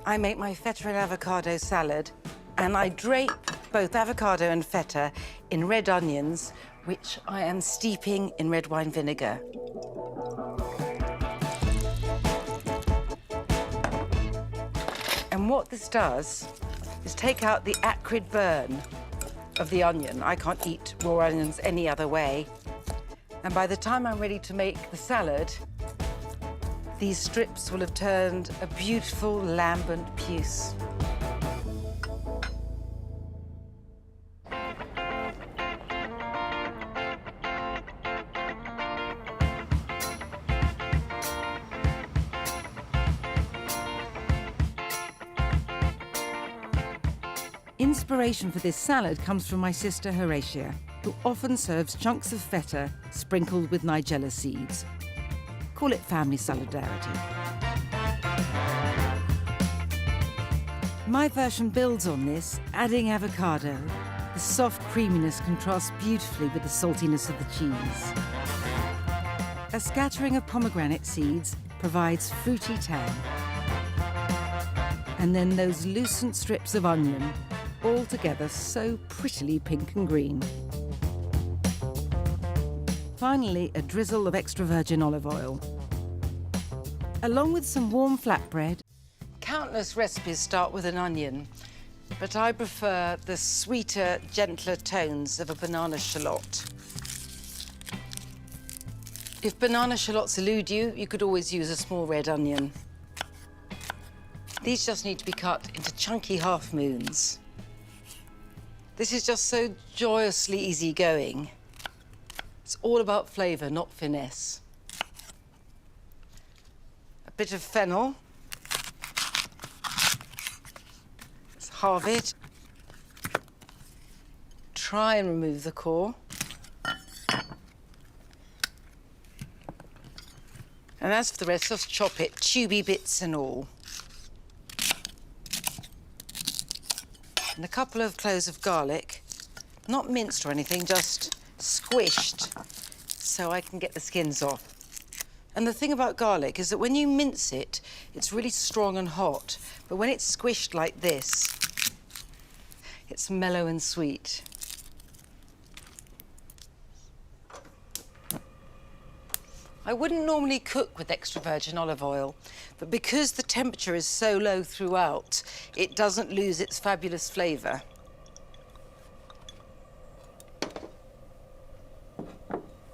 I make my feta and avocado salad, and I drape both avocado and feta in red onions, which I am steeping in red wine vinegar. And what this does is take out the acrid burn of the onion. I can't eat raw onions any other way. And by the time I'm ready to make the salad, these strips will have turned a beautiful lambent puce. Inspiration for this salad comes from my sister Horatia, who often serves chunks of feta sprinkled with Nigella seeds. Call it family solidarity. My version builds on this, adding avocado. The soft creaminess contrasts beautifully with the saltiness of the cheese. A scattering of pomegranate seeds provides fruity tang. And then those lucent strips of onion, all together so prettily pink and green. Finally, a drizzle of extra virgin olive oil. Along with some warm flatbread. Countless recipes start with an onion, but I prefer the sweeter, gentler tones of a banana shallot. If banana shallots elude you, you could always use a small red onion. These just need to be cut into chunky half moons. This is just so joyously easygoing. It's all about flavour, not finesse. A bit of fennel. Let's halve it. Try and remove the core. And as for the rest, just chop it, tubey bits and all. And a couple of cloves of garlic, not minced or anything, just squished, so I can get the skins off. And the thing about garlic is that when you mince it, it's really strong and hot, but when it's squished like this, it's mellow and sweet. I wouldn't normally cook with extra virgin olive oil, but because the temperature is so low throughout, it doesn't lose its fabulous flavour.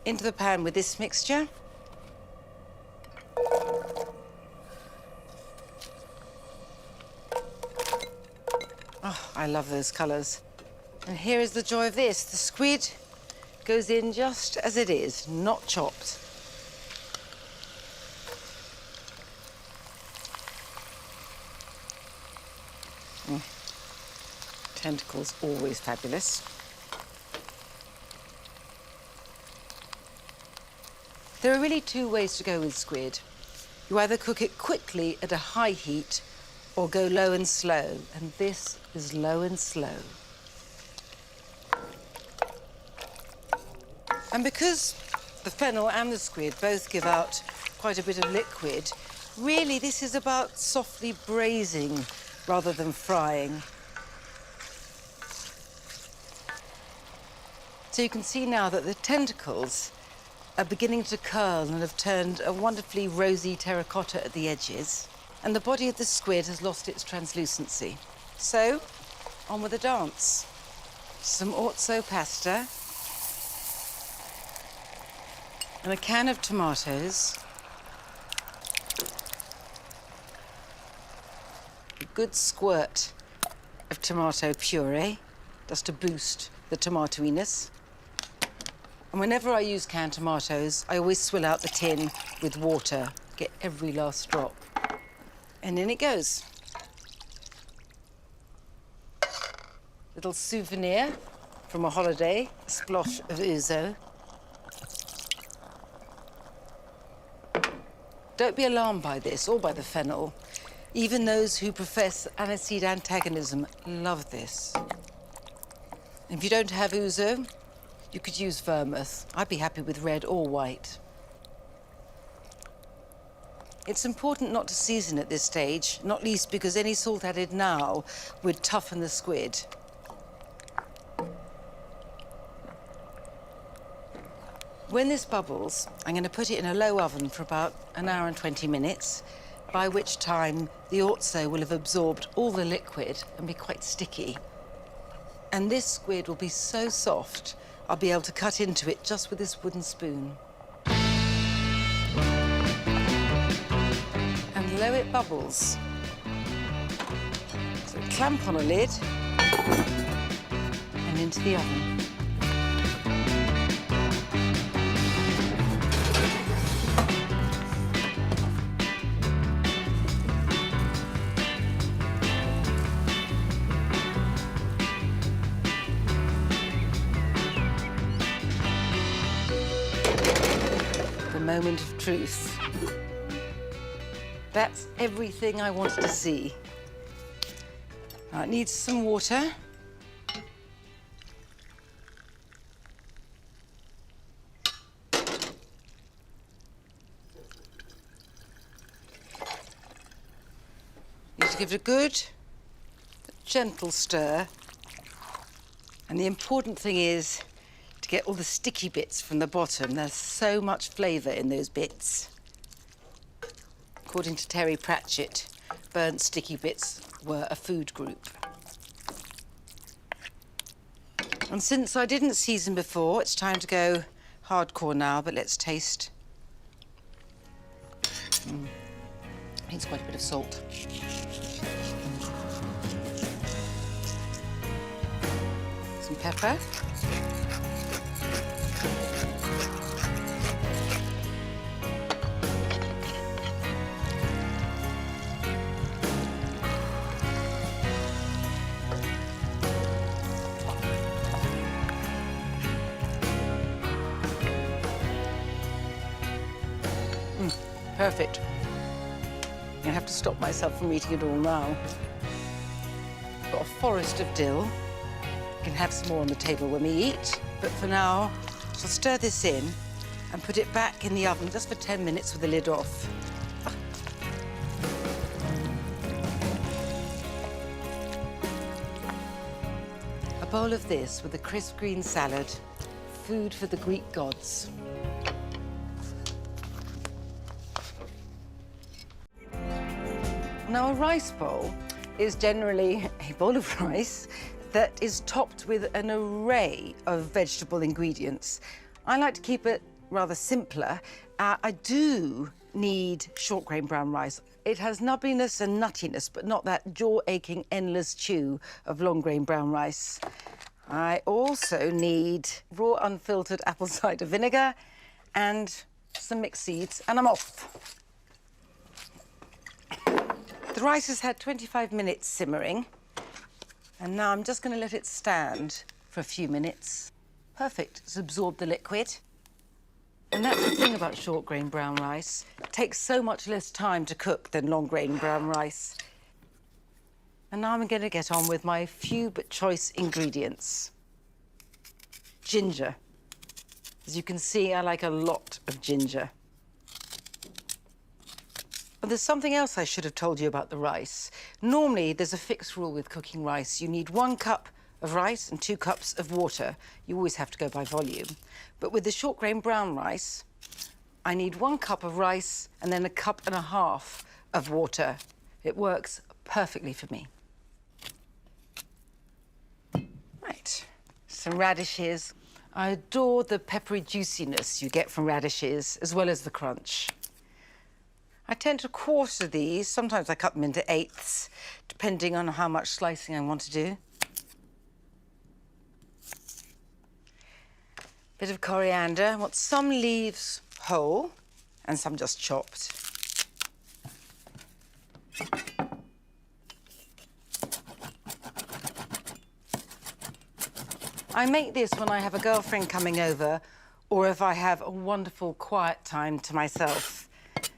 Into the pan with this mixture. Oh, I love those colours. And here is the joy of this. The squid goes in just as it is, not chopped. Tentacles, always fabulous. There are really two ways to go with squid. You either cook it quickly at a high heat or go low and slow, and this is low and slow. And because the fennel and the squid both give out quite a bit of liquid, really this is about softly braising rather than frying. So you can see now that the tentacles are beginning to curl and have turned a wonderfully rosy terracotta at the edges, and the body of the squid has lost its translucency. So, on with the dance. Some Orzo pasta, and a can of tomatoes, a good squirt of tomato puree, just to boost the tomatoiness. And whenever I use canned tomatoes, I always swill out the tin with water, get every last drop. And in it goes. Little souvenir from a holiday, a splosh of Orzo. Don't be alarmed by this or by the fennel. Even those who profess aniseed antagonism love this. If you don't have Orzo, you could use vermouth. I'd be happy with red or white. It's important not to season at this stage, not least because any salt added now would toughen the squid. When this bubbles, I'm going to put it in a low oven for about an hour and 20 minutes, by which time the Orzo will have absorbed all the liquid and be quite sticky. And this squid will be so soft, I'll be able to cut into it just with this wooden spoon. And lo, it bubbles. So clamp on a lid and into the oven. Moment of truth. That's everything I wanted to see. Now it needs some water. Need to give it a good, gentle stir. And the important thing is to get all the sticky bits from the bottom. There's so much flavour in those bits. According to Terry Pratchett, burnt sticky bits were a food group. And since I didn't season before, it's time to go hardcore now, but let's taste. Needs quite a bit of salt. Some pepper. Perfect. I have to stop myself from eating it all now. Got a forest of dill. Can have some more on the table when we eat, but for now, I'll stir this in and put it back in the oven just for 10 minutes with the lid off. A bowl of this with a crisp green salad, food for the Greek gods. Now, a rice bowl is generally a bowl of rice that is topped with an array of vegetable ingredients. I like to keep it rather simpler. I do need short grain brown rice. It has nubbiness and nuttiness, but not that jaw-aching, endless chew of long grain brown rice. I also need raw, unfiltered apple cider vinegar and some mixed seeds, and I'm off. The rice has had 25 minutes simmering, and now I'm just going to let it stand for a few minutes. Perfect, it's absorbed the liquid. And that's the thing about short grain brown rice. It takes so much less time to cook than long grain brown rice. And now I'm going to get on with my few but choice ingredients. Ginger. As you can see, I like a lot of ginger. And there's something else I should have told you about the rice. Normally, there's a fixed rule with cooking rice. You need 1 cup of rice and 2 cups of water. You always have to go by volume. But with the short grain brown rice, I need 1 cup of rice and then 1.5 cups of water. It works perfectly for me. Right, some radishes. I adore the peppery juiciness you get from radishes, as well as the crunch. I tend to quarter these. Sometimes I cut them into 1/8, depending on how much slicing I want to do. Bit of coriander. I want some leaves whole and some just chopped. I make this when I have a girlfriend coming over or if I have a wonderful quiet time to myself.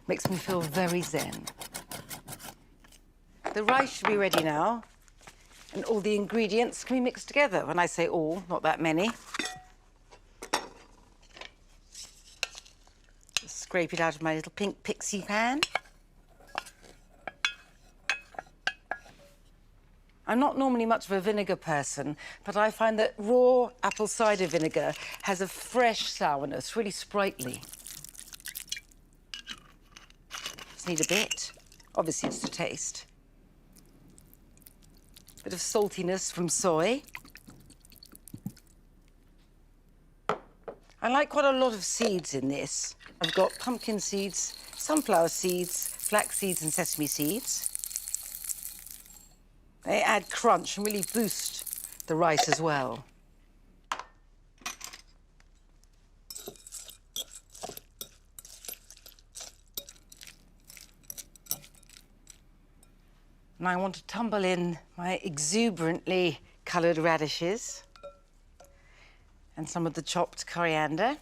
Makes me feel very zen. The rice should be ready now, and all the ingredients can be mixed together. When I say all, not that many. Just scrape it out of my little pink pixie pan. I'm not normally much of a vinegar person, but I find that raw apple cider vinegar has a fresh sourness, really sprightly. Just need a bit. Obviously, it's to taste. Bit of saltiness from soy. I like quite a lot of seeds in this. I've got pumpkin seeds, sunflower seeds, flax seeds and sesame seeds. They add crunch and really boost the rice as well. And I want to tumble in my exuberantly coloured radishes and some of the chopped coriander.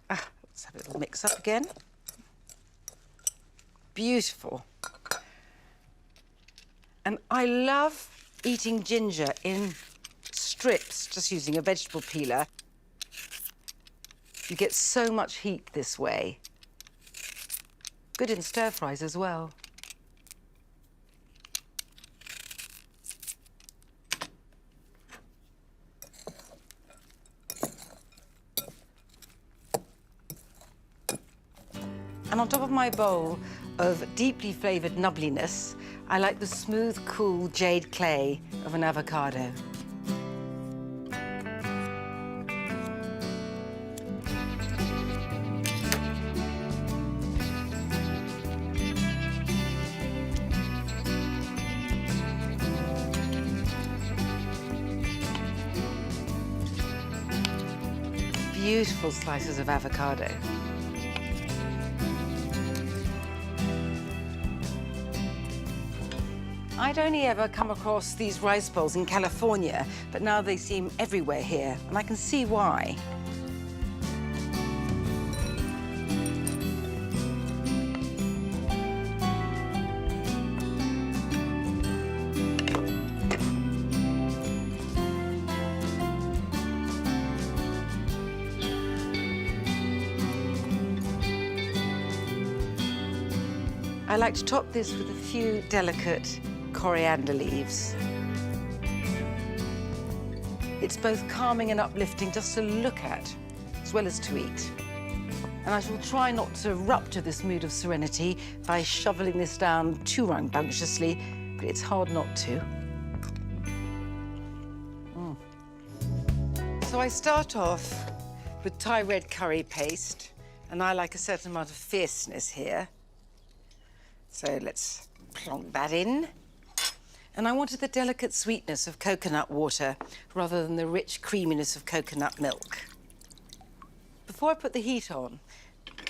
Let's have a little mix up again. Beautiful. And I love eating ginger in strips, just using a vegetable peeler. You get so much heat this way. Good in stir fries as well. And on top of my bowl of deeply flavoured nubbliness, I like the smooth, cool jade clay of an avocado. Beautiful slices of avocado. I'd only ever come across these rice bowls in California, but now they seem everywhere here, and I can see why. I like to top this with a few delicate coriander leaves. It's both calming and uplifting just to look at, as well as to eat. And I shall try not to rupture this mood of serenity by shoveling this down too rambunctiously, but it's hard not to. So I start off with Thai red curry paste, and I like a certain amount of fierceness here. So let's plonk that in. And I wanted the delicate sweetness of coconut water rather than the rich creaminess of coconut milk. Before I put the heat on,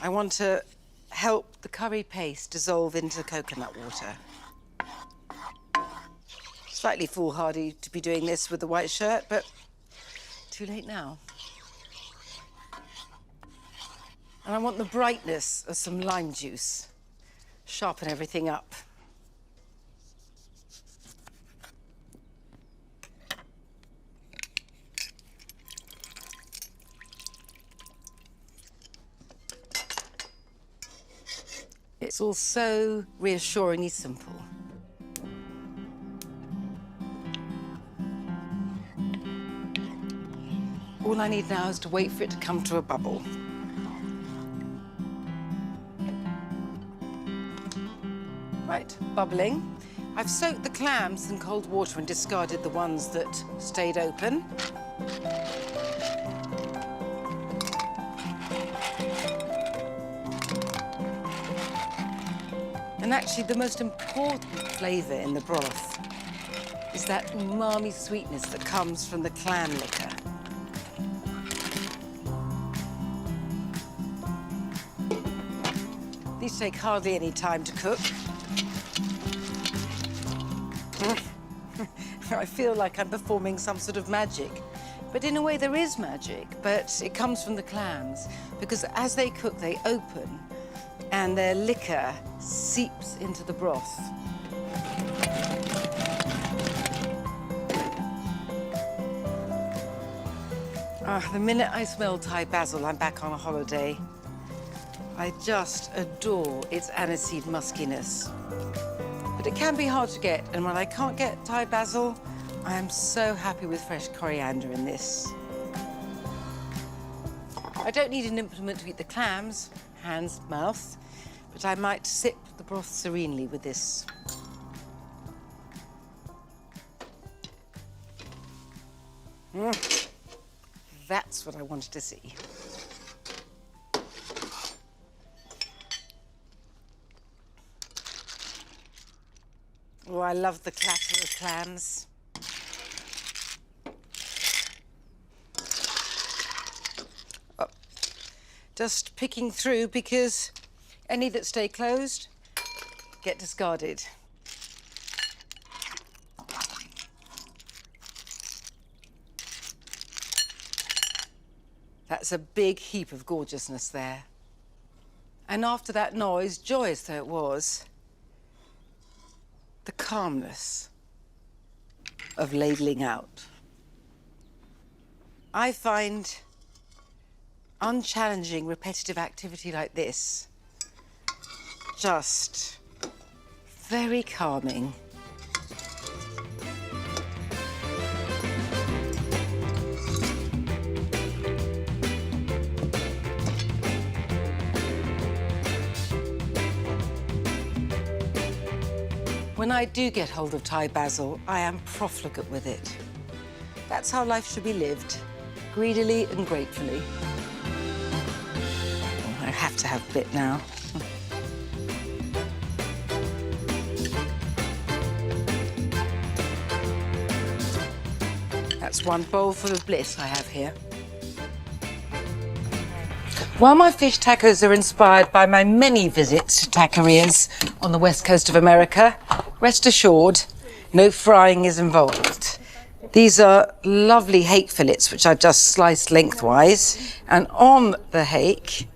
I want to help the curry paste dissolve into the coconut water. Slightly foolhardy to be doing this with the white shirt, but too late now. And I want the brightness of some lime juice. Sharpen everything up. It's all so reassuringly simple. All I need now is to wait for it to come to a bubble. Right, bubbling. I've soaked the clams in cold water and discarded the ones that stayed open. And actually, the most important flavour in the broth is that umami sweetness that comes from the clam liquor. These take hardly any time to cook. I feel like I'm performing some sort of magic. But in a way, there is magic, but it comes from the clams, because as they cook, they open, and their liquor seeps into the broth. The minute I smell Thai basil, I'm back on a holiday. I just adore its aniseed muskiness. But But it can be hard to get, and when I can't get Thai basil, I am so happy with fresh coriander in this. I don't need an implement to eat the clams, hands, mouth, but I might sip the broth serenely with this. That's what I wanted to see. Oh, I love the clatter of clams. Oh, just picking through because any that stay closed get discarded. That's a big heap of gorgeousness there. And after that noise, joyous though it was, the calmness of ladling out. I find unchallenging, repetitive activity like this just very calming. When I do get hold of Thai basil, I am profligate with it. That's how life should be lived, greedily and gratefully. Oh, I have to have a bit now. That's one bowl full of bliss I have here. While my fish tacos are inspired by my many visits to taquerias on the west coast of America, rest assured, no frying is involved. These are lovely hake fillets, which I've just sliced lengthwise. And on the hake,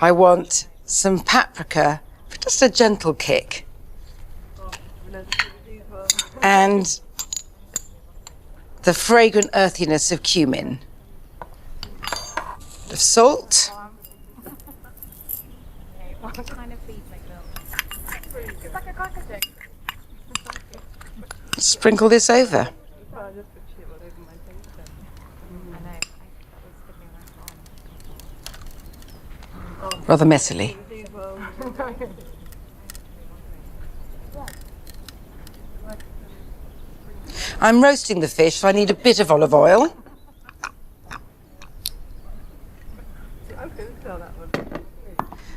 I want some paprika for just a gentle kick. And the fragrant earthiness of cumin. Of salt. What kind of feed make milk? It's like a cockatoo. Sprinkle this over. Rather messily. I'm roasting the fish, so I need a bit of olive oil.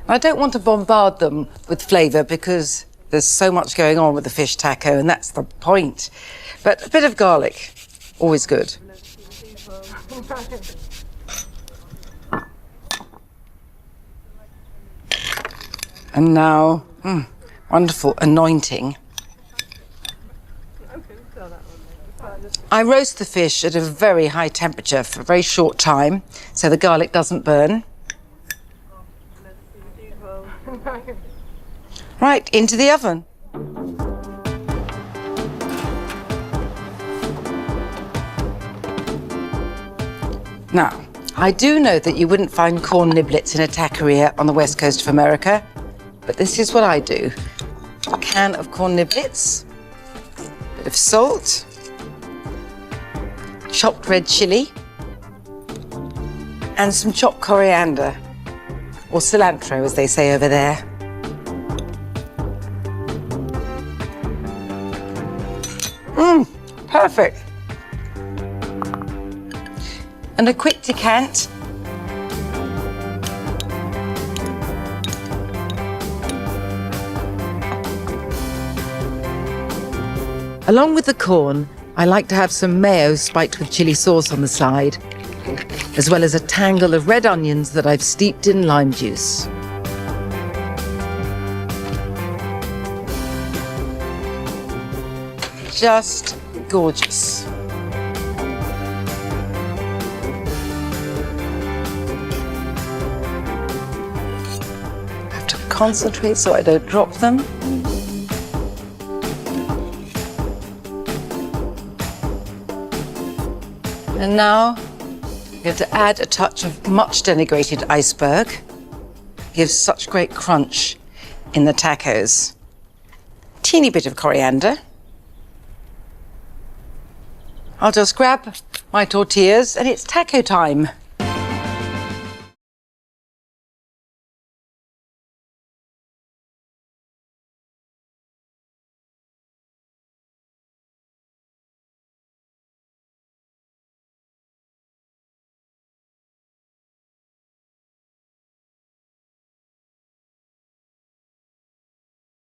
I don't want to bombard them with flavour because there's so much going on with the fish taco, and that's the point. But a bit of garlic, always good. And now, wonderful anointing. I roast the fish at a very high temperature for a very short time, so the garlic doesn't burn. Right, into the oven. Now, I do know that you wouldn't find corn niblets in a taqueria on the west coast of America, but this is what I do. A can of corn niblets, a bit of salt, chopped red chili, and some chopped coriander, or cilantro, as they say over there. Perfect. And a quick decant. Along with the corn, I like to have some mayo spiked with chili sauce on the side, as well as a tangle of red onions that I've steeped in lime juice. Just gorgeous. I have to concentrate so I don't drop them. And now we have to add a touch of much denigrated iceberg. It gives such great crunch in the tacos. teeny bit of coriander. I'll just grab my tortillas and it's taco time.